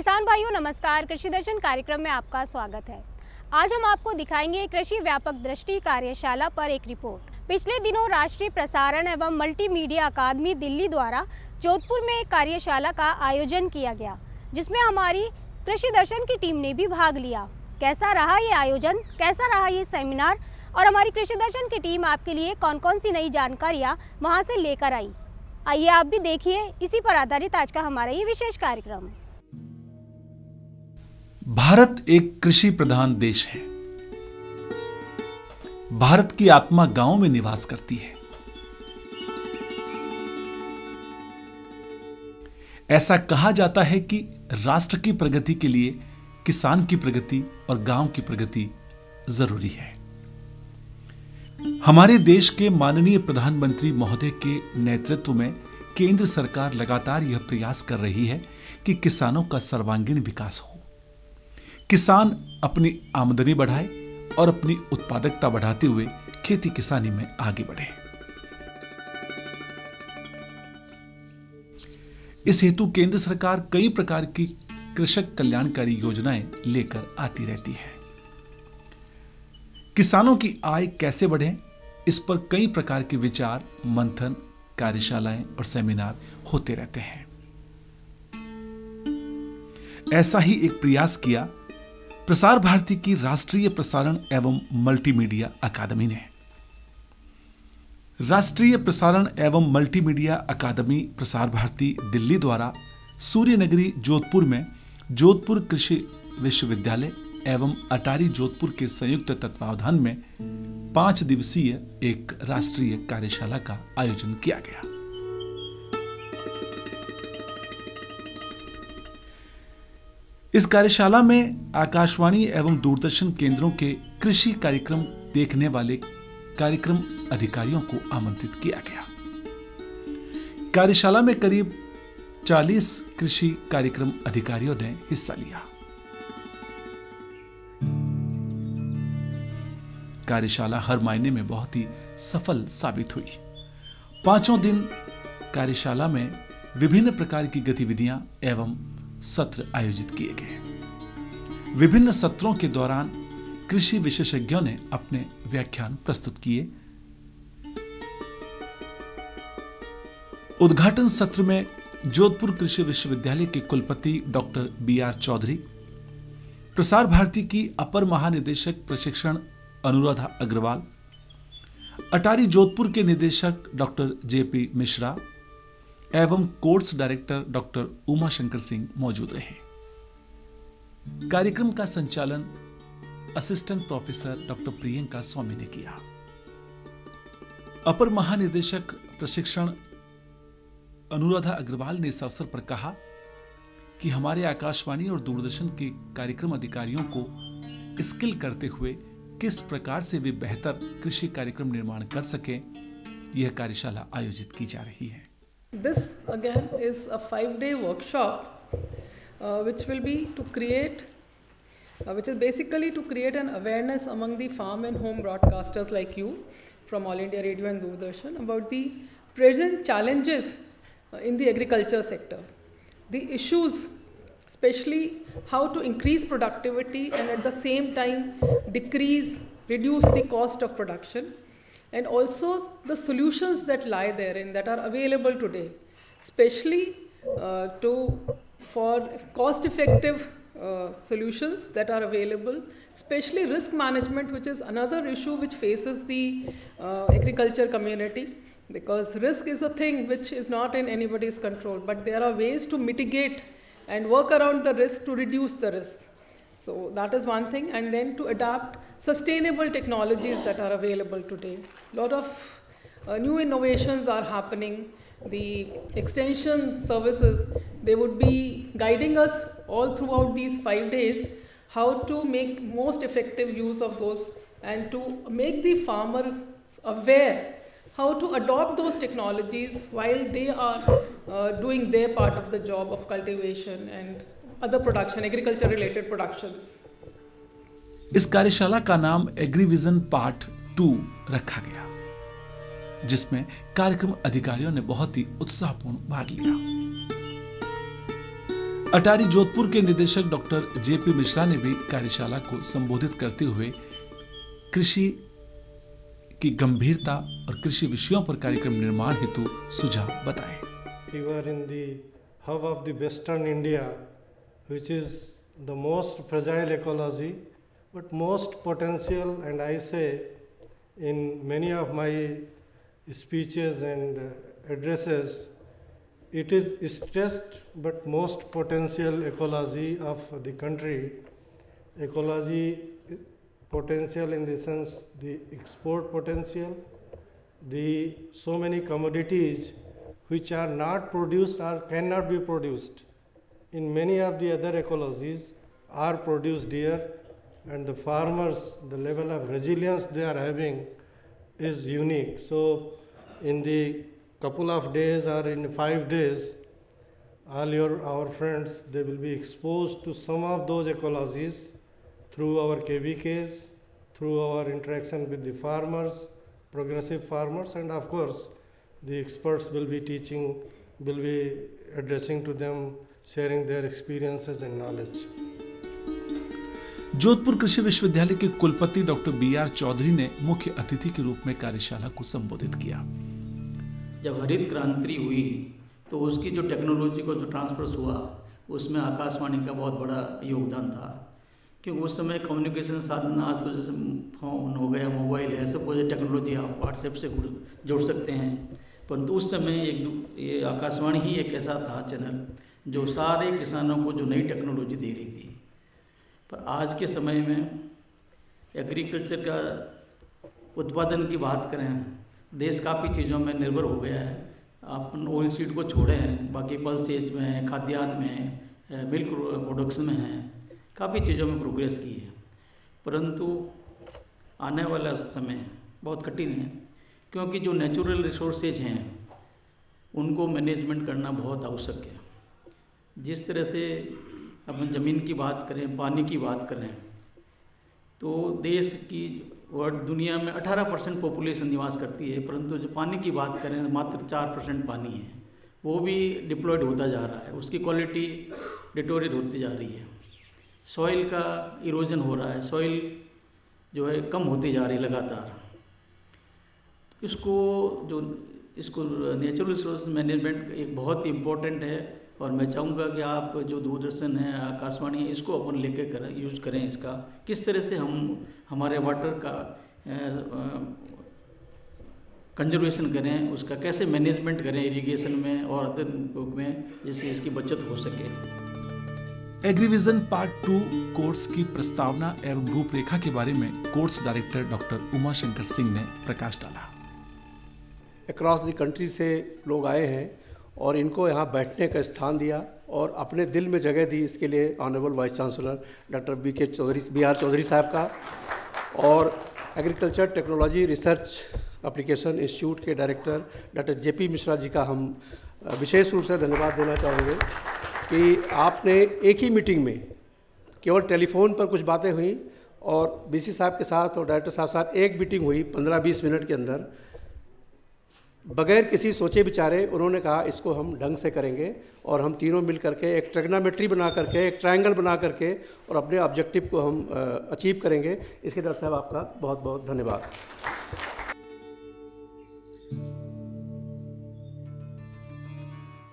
किसान भाइयों नमस्कार। कृषि दर्शन कार्यक्रम में आपका स्वागत है। आज हम आपको दिखाएंगे कृषि व्यापक दृष्टि कार्यशाला पर एक रिपोर्ट। पिछले दिनों राष्ट्रीय प्रसारण एवं मल्टीमीडिया अकादमी दिल्ली द्वारा जोधपुर में एक कार्यशाला का आयोजन किया गया, जिसमें हमारी कृषि दर्शन की टीम ने भी भाग लिया। कैसा रहा ये आयोजन, कैसा रहा ये सेमिनार और हमारी कृषि दर्शन की टीम आपके लिए कौन कौन सी नई जानकारियाँ वहाँ से लेकर आई, आइए आप भी देखिए। इसी पर आधारित आज का हमारा ये विशेष कार्यक्रम। भारत एक कृषि प्रधान देश है। भारत की आत्मा गांव में निवास करती है। ऐसा कहा जाता है कि राष्ट्र की प्रगति के लिए किसान की प्रगति और गांव की प्रगति जरूरी है। हमारे देश के माननीय प्रधानमंत्री महोदय के नेतृत्व में केंद्र सरकार लगातार यह प्रयास कर रही है कि किसानों का सर्वांगीण विकास हो, किसान अपनी आमदनी बढ़ाए और अपनी उत्पादकता बढ़ाते हुए खेती किसानी में आगे बढ़े। इस हेतु केंद्र सरकार कई प्रकार की कृषक कल्याणकारी योजनाएं लेकर आती रहती है। किसानों की आय कैसे बढ़े, इस पर कई प्रकार के विचार, मंथन, कार्यशालाएं और सेमिनार होते रहते हैं। ऐसा ही एक प्रयास किया प्रसार भारती की राष्ट्रीय प्रसारण एवं मल्टीमीडिया अकादमी ने। राष्ट्रीय प्रसारण एवं मल्टीमीडिया अकादमी प्रसार भारती दिल्ली द्वारा सूर्य नगरी जोधपुर में जोधपुर कृषि विश्वविद्यालय एवं अटारी जोधपुर के संयुक्त तत्वावधान में 5 दिवसीय एक राष्ट्रीय कार्यशाला का आयोजन किया गया। इस कार्यशाला में आकाशवाणी एवं दूरदर्शन केंद्रों के कृषि कार्यक्रम देखने वाले कार्यक्रम अधिकारियों को आमंत्रित किया गया। कार्यशाला में करीब 40 कृषि कार्यक्रम अधिकारियों ने हिस्सा लिया। कार्यशाला हर मायने में बहुत ही सफल साबित हुई। 5 दिन कार्यशाला में विभिन्न प्रकार की गतिविधियां एवं सत्र आयोजित किए गए। विभिन्न सत्रों के दौरान कृषि विशेषज्ञों ने अपने व्याख्यान प्रस्तुत किए। उद्घाटन सत्र में जोधपुर कृषि विश्वविद्यालय के कुलपति डॉक्टर BR चौधरी, प्रसार भारती की अपर महानिदेशक प्रशिक्षण अनुराधा अग्रवाल, अटारी जोधपुर के निदेशक डॉक्टर JP मिश्रा एवं course director doctor Uma Shankar Singh मौजूद रहे। कार्यक्रम का संचालन असिस्टेंट प्रोफेसर डॉक्टर प्रियंका स्वामी ने किया। अपर महानिदेशक प्रशिक्षण अनुराधा अग्रवाल ने इस अवसर पर कहा कि हमारे आकाशवाणी और दूरदर्शन के कार्यक्रम अधिकारियों को स्किल करते हुए किस प्रकार से वे बेहतर कृषि कार्यक्रम निर्माण कर सकें, यह कार्यशाला आयोजित की जा रही है। This again is a 5-day workshop which will be to create, which is basically to create an awareness among the farm and home broadcasters like you from All India Radio and Doordarshan about the present challenges in the agriculture sector, the issues, especially how to increase productivity and at the same time reduce the cost of production, and also the solutions that lie therein that are available today, especially for cost-effective solutions that are available, especially risk management, which is another issue which faces the agriculture community, because risk is a thing which is not in anybody's control, but there are ways to mitigate and work around the risk to reduce the risk. So that is one thing, and then to adapt sustainable technologies that are available today. A lot of new innovations are happening. The extension services, they would be guiding us all throughout these 5 days how to make most effective use of those and to make the farmer aware how to adopt those technologies while they are doing their part of the job of cultivation and other production, agriculture related productions. इस कार्यशाला का नाम एग्रीविजन part 2 रखा गया, जिसमें कार्यक्रम अधिकारियों ने बहुत ही उत्साहपूर्ण भाग लिया। अटारी जोधपुर के निदेशक डॉक्टर जेपी मिश्रा ने भी कार्यशाला को संबोधित करते हुए कृषि की गंभीरता और कृषि विषयों पर कार्यक्रम निर्माण हेतु सुझाव बताए। We were in the hub of the Western India, which is the most fragile ecology, but most potential, and I say in many of my speeches and addresses, it is stressed but most potential ecology of the country. Ecology potential in the sense the export potential, the so many commodities which are not produced or cannot be produced in many of the other ecologies are produced here, and the farmers, the level of resilience they are having is unique. So in the couple of days or in 5 days, all our friends, they will be exposed to some of those ecologies through our KVKs, through our interaction with the farmers, progressive farmers, and of course the experts will be teaching, will be addressing to them, sharing their experiences and knowledge. Jodhpur कृषि विश्वविद्यालय के कुलपति doctor BR Chaudhary ने मुख्य अतिथि के रूप में कार्यशाला को संबोधित किया। जब हरित क्रांति हुई तो उसकी जो टेक्नोलॉजी को जो ट्रांसफर हुआ उसमें आकाशवाणी का बहुत बड़ा योगदान था, क्योंकि उस समय कम्युनिकेशन साधन, आज तो जैसे फ़ोन हो गया, मोबाइल है, सब कुछ टेक्नोलॉजी, आप व्हाट्सएप से जुड़ सकते हैं, परंतु उस समय ये आकाशवाणी ही एक ऐसा था चैनल जो सारे किसानों को जो नई टेक्नोलॉजी दे रही थी। पर आज के समय में एग्रीकल्चर का उत्पादन की बात करें, देश काफ़ी चीज़ों में निर्भर हो गया है। अपन ऑयल सीड को छोड़े हैं, बाकी पल्सेज में, खाद्यान्न में, मिल्क प्रोडक्शन में हैं, काफ़ी चीज़ों में प्रोग्रेस की है, परंतु आने वाला समय बहुत कठिन है, क्योंकि जो नेचुरल रिसोर्सेज हैं उनको मैनेजमेंट करना बहुत आवश्यक है। जिस तरह से अपन ज़मीन की बात करें, पानी की बात करें, तो देश की और दुनिया में 18% पॉपुलेशन निवास करती है, परंतु जो पानी की बात करें मात्र 4% पानी है, वो भी डिप्लॉयड होता जा रहा है, उसकी क्वालिटी डिटोरेट होती जा रही है, सॉइल का इरोजन हो रहा है, सॉइल जो है कम होती जा रही है लगातार। इसको नेचुरल रिसोर्स मैनेजमेंट एक बहुत ही इम्पोर्टेंट है, और मैं चाहूँगा कि आप जो दूरदर्शन है, आकाशवाणी है, इसको अपन लेके यूज़ करें। इसका किस तरह से हम हमारे वाटर का कंजर्वेशन करें, उसका कैसे मैनेजमेंट करें इरिगेशन में और अदर में, जिससे इसकी बचत हो सके। एग्रीविजन पार्ट 2 कोर्स की प्रस्तावना एवं रूपरेखा के बारे में course director doctor Umashankar Singh ने प्रकाश डाला। अक्रॉस द कंट्री से लोग आए हैं और इनको यहाँ बैठने का स्थान दिया और अपने दिल में जगह दी। इसके लिए honourable vice chancellor doctor BR Chaudhary साहब का और agriculture technology research application institute के director doctor JP Mishra ji का हम विशेष रूप से धन्यवाद देना चाहेंगे कि आपने एक ही मीटिंग में केवल टेलीफोन पर कुछ बातें हुई और BC साहब के साथ और डायरेक्टर साहब के साथ एक मीटिंग हुई 15-20 मिनट के अंदर, बगैर किसी सोचे विचारे उन्होंने कहा इसको हम ढंग से करेंगे और हम तीनों मिल करके एक ट्रिग्नोमेट्री बना करके, एक ट्रायंगल बना करके और अपने ऑब्जेक्टिव को हम अचीव करेंगे। इसके डॉक्टर साहब आपका बहुत बहुत धन्यवाद।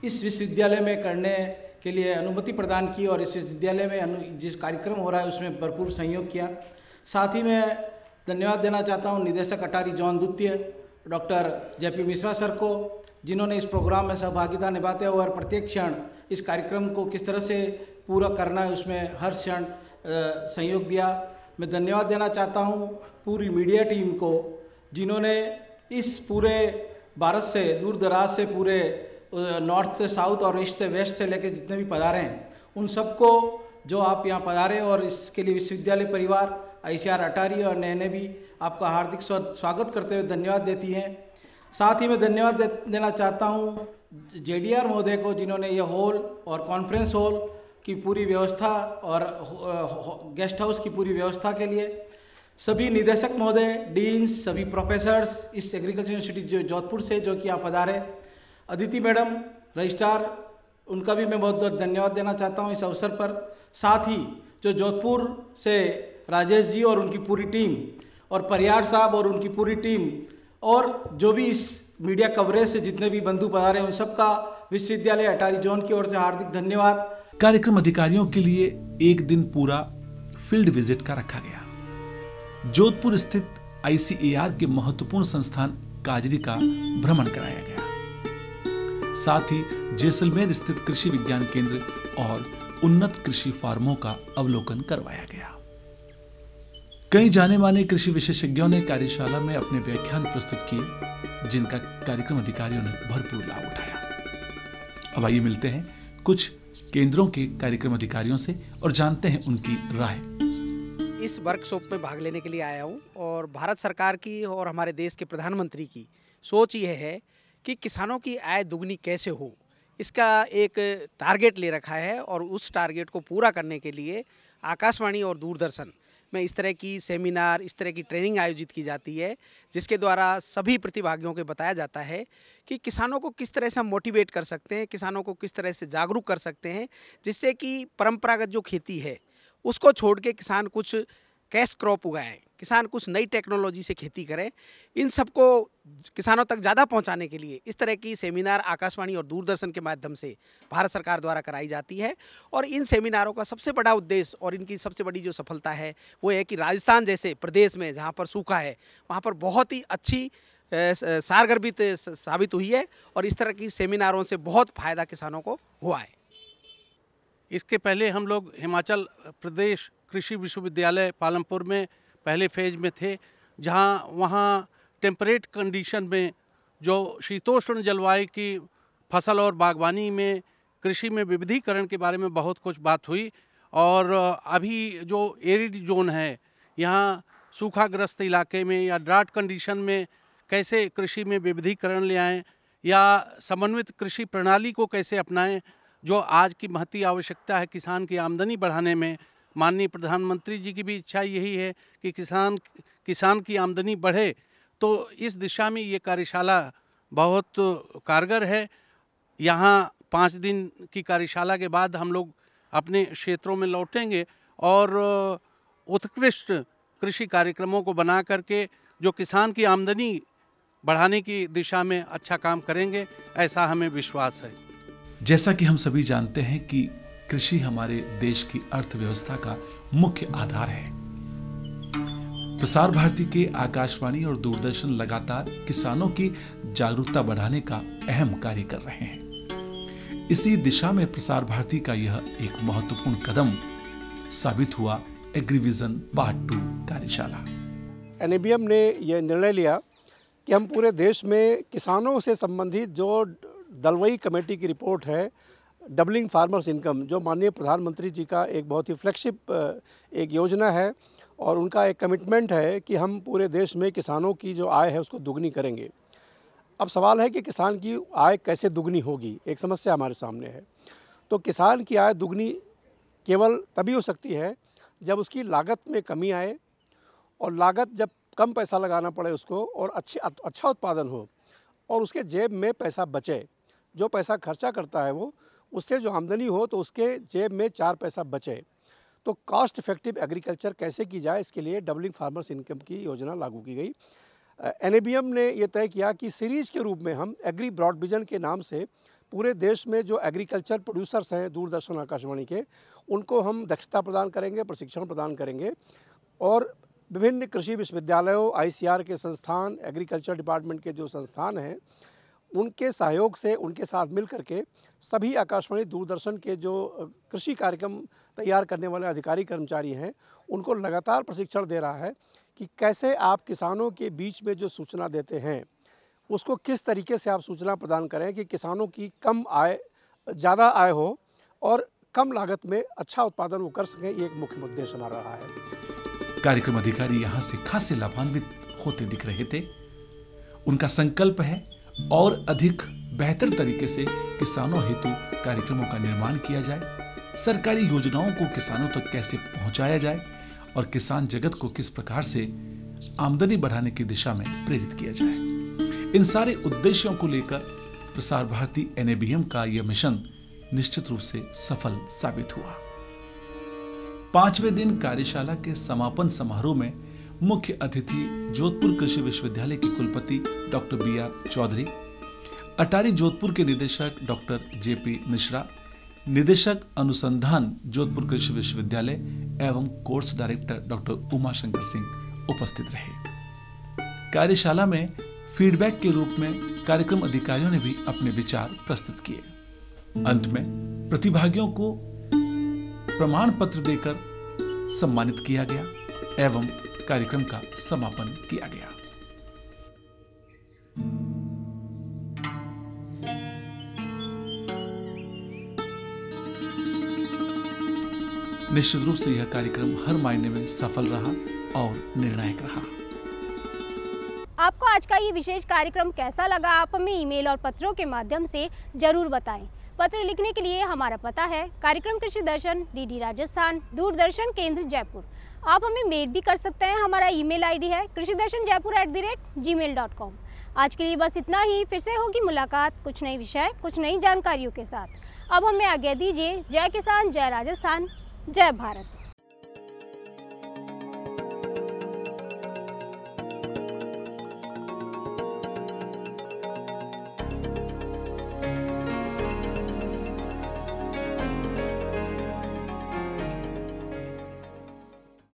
इस विश्वविद्यालय में करने के लिए अनुमति प्रदान की और इस विश्वविद्यालय में जिस कार्यक्रम हो रहा है उसमें भरपूर सहयोग किया। साथ ही मैं धन्यवाद देना चाहता हूँ निदेशक अटारी जोन द्वितीय डॉक्टर JP मिश्रा सर को, जिन्होंने इस प्रोग्राम में सहभागिता निभाते हुए और प्रत्येक क्षण इस कार्यक्रम को किस तरह से पूरा करना है उसमें हर क्षण सहयोग दिया। मैं धन्यवाद देना चाहता हूँ पूरी मीडिया टीम को, जिन्होंने इस पूरे भारत से दूर दराज से पूरे नॉर्थ से साउथ और ईस्ट से वेस्ट से लेकर जितने भी पधारे हैं उन सबको, जो आप यहाँ पधारे और इसके लिए विश्वविद्यालय परिवार ICR अटारी और नैने भी आपका हार्दिक स्वागत करते हुए धन्यवाद देती हैं। साथ ही मैं धन्यवाद देना चाहता हूँ JDR महोदय को, जिन्होंने ये हॉल और कॉन्फ्रेंस हॉल की पूरी व्यवस्था और गेस्ट हाउस की पूरी व्यवस्था के लिए, सभी निदेशक महोदय, डीन्स, सभी प्रोफेसर्स इस एग्रीकल्चर यूनिवर्सिटी जोधपुर से जो कि यहाँ पधारे, अदिति मैडम, रजिस्ट्रार उनका भी मैं बहुत बहुत धन्यवाद देना चाहता हूँ इस अवसर पर। साथ ही जो जोधपुर से राजेश जी और उनकी पूरी टीम और परियार साहब और उनकी पूरी टीम और जो भी इस मीडिया कवरेज से जितने भी बंधु पधारे हैं उन सबका विश्वविद्यालय अटारी जोन की ओर से हार्दिक धन्यवाद। कार्यक्रम अधिकारियों के लिए एक दिन पूरा फील्ड विजिट का रखा गया। जोधपुर स्थित ICAR के महत्वपूर्ण संस्थान काजरी का भ्रमण कराया गया। साथ ही जैसलमेर स्थित कृषि विज्ञान केंद्र और उन्नत कृषि फार्मों का अवलोकन करवाया गया। कई जाने माने कृषि विशेषज्ञों ने कार्यशाला में अपने व्याख्यान प्रस्तुत किए, जिनका कार्यक्रम अधिकारियों ने भरपूर लाभ उठाया। अब आइए मिलते हैं कुछ केंद्रों के कार्यक्रम अधिकारियों से और जानते हैं उनकी राय। इस वर्कशॉप में भाग लेने के लिए आया हूं और भारत सरकार की और हमारे देश के प्रधानमंत्री की सोच ये है कि किसानों की आय दुगनी कैसे हो, इसका एक टारगेट ले रखा है और उस टारगेट को पूरा करने के लिए आकाशवाणी और दूरदर्शन में इस तरह की सेमिनार, इस तरह की ट्रेनिंग आयोजित की जाती है, जिसके द्वारा सभी प्रतिभागियों को बताया जाता है कि किसानों को किस तरह से हम मोटिवेट कर सकते हैं, किसानों को किस तरह से जागरूक कर सकते हैं, जिससे कि परंपरागत जो खेती है उसको छोड़ के किसान कुछ कैश क्रॉप उगाएं, किसान कुछ नई टेक्नोलॉजी से खेती करें। इन सबको किसानों तक ज़्यादा पहुंचाने के लिए इस तरह की सेमिनार आकाशवाणी और दूरदर्शन के माध्यम से भारत सरकार द्वारा कराई जाती है। और इन सेमिनारों का सबसे बड़ा उद्देश्य और इनकी सबसे बड़ी जो सफलता है वो है कि राजस्थान जैसे प्रदेश में जहाँ पर सूखा है वहाँ पर बहुत ही अच्छी सारगर्भित साबित हुई है और इस तरह की सेमिनारों से बहुत फ़ायदा किसानों को हुआ है। इसके पहले हम लोग हिमाचल प्रदेश कृषि विश्वविद्यालय पालमपुर में पहले फेज में थे, जहां वहां टेम्परेट कंडीशन में जो शीतोष्ण जलवायु की फसल और बागवानी में कृषि में विविधीकरण के बारे में बहुत कुछ बात हुई। और अभी जो एरिड जोन है, यहाँ सूखाग्रस्त इलाके में या ड्राट कंडीशन में कैसे कृषि में विविधीकरण ले आएँ या समन्वित कृषि प्रणाली को कैसे अपनाएं, जो आज की महती आवश्यकता है किसान की आमदनी बढ़ाने में। माननीय प्रधानमंत्री जी की भी इच्छा यही है कि किसान की आमदनी बढ़े, तो इस दिशा में ये कार्यशाला बहुत कारगर है। यहाँ 5 दिन की कार्यशाला के बाद हम लोग अपने क्षेत्रों में लौटेंगे और उत्कृष्ट कृषि कार्यक्रमों को बना करके जो किसान की आमदनी बढ़ाने की दिशा में अच्छा काम करेंगे, ऐसा हमें विश्वास है। जैसा कि हम सभी जानते हैं कि कृषि हमारे देश की अर्थव्यवस्था का मुख्य आधार है। प्रसार भारती के आकाशवाणी और दूरदर्शन लगातार किसानों की जागरूकता बढ़ाने का अहम कार्य कर रहे हैं। इसी दिशा में प्रसार भारती का यह एक महत्वपूर्ण कदम साबित हुआ एग्रीविजन पार्ट 2 कार्यशाला। NABM ने यह निर्णय लिया कि हम पूरे देश में किसानों से संबंधित जो दलवई कमेटी की रिपोर्ट है, डबलिंग फार्मर्स इनकम, जो माननीय प्रधानमंत्री जी का एक बहुत ही फ्लैगशिप एक योजना है और उनका एक कमिटमेंट है कि हम पूरे देश में किसानों की जो आय है उसको दुगनी करेंगे। अब सवाल है कि किसान की आय कैसे दुगनी होगी, एक समस्या हमारे सामने है। तो किसान की आय दुगनी केवल तभी हो सकती है जब उसकी लागत में कमी आए और लागत जब कम पैसा लगाना पड़े उसको और अच्छा उत्पादन हो और उसके जेब में पैसा बचे। जो पैसा खर्चा करता है वो उससे जो आमदनी हो तो उसके जेब में 4 पैसा बचे। तो कॉस्ट इफेक्टिव एग्रीकल्चर कैसे की जाए, इसके लिए डबलिंग फार्मर्स इनकम की योजना लागू की गई। NABM ने ये तय किया कि सीरीज़ के रूप में हम एग्री ब्रॉड विजन के नाम से पूरे देश में जो एग्रीकल्चर प्रोड्यूसर्स हैं दूरदर्शन आकाशवाणी के, उनको हम दक्षता प्रदान करेंगे, प्रशिक्षण प्रदान करेंगे और विभिन्न कृषि विश्वविद्यालयों, ICAR के संस्थान, एग्रीकल्चर डिपार्टमेंट के जो संस्थान हैं, उनके सहयोग से उनके साथ मिल करके सभी आकाशवाणी दूरदर्शन के जो कृषि कार्यक्रम तैयार करने वाले अधिकारी कर्मचारी हैं, उनको लगातार प्रशिक्षण दे रहा है कि कैसे आप किसानों के बीच में जो सूचना देते हैं उसको किस तरीके से आप सूचना प्रदान करें कि किसानों की कम आय ज़्यादा आय हो और कम लागत में अच्छा उत्पादन वो कर सकें। ये एक मुख्य उद्देश्य हमारा रहा है। कार्यक्रम अधिकारी यहाँ से खासे लाभान्वित होते दिख रहे थे। उनका संकल्प है और अधिक बेहतर तरीके से किसानों हेतु कार्यक्रमों का निर्माण किया जाए, सरकारी योजनाओं को किसानों तक कैसे पहुंचाया जाए और किसान जगत को किस प्रकार से आमदनी बढ़ाने की दिशा में प्रेरित किया जाए। इन सारे उद्देश्यों को लेकर प्रसार भारती NABM का यह मिशन निश्चित रूप से सफल साबित हुआ। 5वें दिन कार्यशाला के समापन समारोह में मुख्य अतिथि जोधपुर कृषि विश्वविद्यालय के कुलपति डॉक्टर BR चौधरी, अटारी जोधपुर के निदेशक डॉक्टर JP मिश्रा, निदेशक अनुसंधान जोधपुर कृषि विश्वविद्यालय एवं course director doctor Umashankar Singh उपस्थित रहे। कार्यशाला में फीडबैक के रूप में कार्यक्रम अधिकारियों ने भी अपने विचार प्रस्तुत किए। अंत में प्रतिभागियों को प्रमाण पत्र देकर सम्मानित किया गया एवं कार्यक्रम का समापन किया गया। निश्चित रूप से यह कार्यक्रम हर मायने में सफल रहा और निर्णायक रहा। आपको आज का ये विशेष कार्यक्रम कैसा लगा, आप हमें ईमेल और पत्रों के माध्यम से जरूर बताएं। पत्र लिखने के लिए हमारा पता है कार्यक्रम कृषि दर्शन, DD राजस्थान, दूरदर्शन केंद्र जयपुर। आप हमें मेल भी कर सकते हैं। हमारा ईमेल आईडी है krishidarshanjaipur@gmail.com। आज के लिए बस इतना ही। फिर से होगी मुलाकात कुछ नए विषय, कुछ नई जानकारियों के साथ। अब हमें आज्ञा दीजिए। जय किसान, जय राजस्थान, जय भारत।